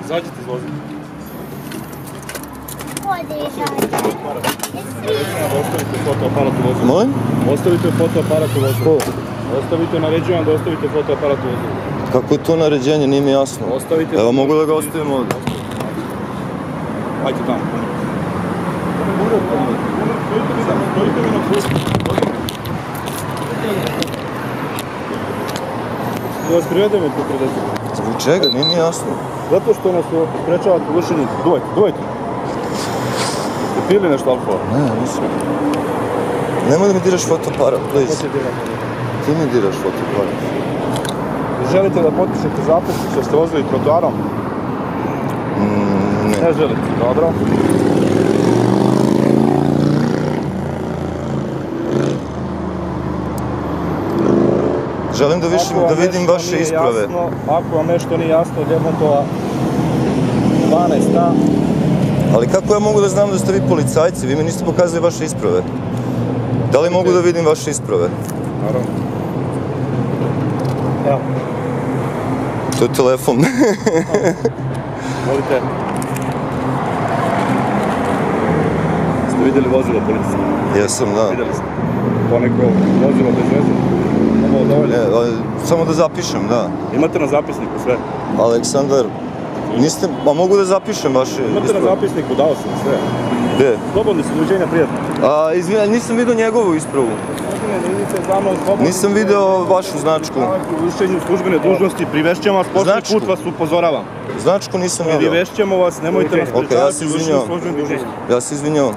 Izađite iz vozila. Ostavite fotoaparat u vozilu. Molim? Ostavite fotoaparat u vozilu. Ostavite, naređujem da ostavite fotoaparat u vozilu. Kako je to naređenje, nije mi jasno. Ostavite... Evo, mogu da ga ostavim ovdje. Hajde tamo. Stojite mi na putu. Da vas privedemo po 30. Zbog čega, nije mi jasno. Zato što nas sprečavate u vršenju. Duvajte. Ste pili nešto alkohola? Ne, nisam. Nemoj da mi diraš fotoaparat, please. Ti mi diraš fotoaparat. Želite da potpišete zapisnik što ste vozili trotoarom? Ne želite, dobro. Želim da vidim vaše isprave. Ako vam nešto nije jasno, Ljermontova 12a. Ali kako ja mogu da znam da ste vi policajci? Vi mi niste pokazali vaše isprave. Da li mogu da vidim vaše isprave? Naravno. Evo. To je telefon. Volite. Ste vidjeli vozilo policije? Jesam, da. Vidjeli ste. To neko vozilo bez veze? Ovo dovoljno? Samo da zapišem, da. Imate na zapisniku sve? Aleksandar, niste... Ma mogu da zapišem vaše isprave? Imate na zapisniku, dao sam sve. Gde? Slobodni su, doviđenja, prijatno. Izvinjaj, nisam vidio njegovu ispravu. Nisam vidio vašu značku. U vršenju službene dužnosti privešćemo vas, posljednji put vas upozoravam. Značku nisam vidio. Privešćemo vas, nemojte nas pričavati u vršenju službene dužnosti. Ja se izvinjavam.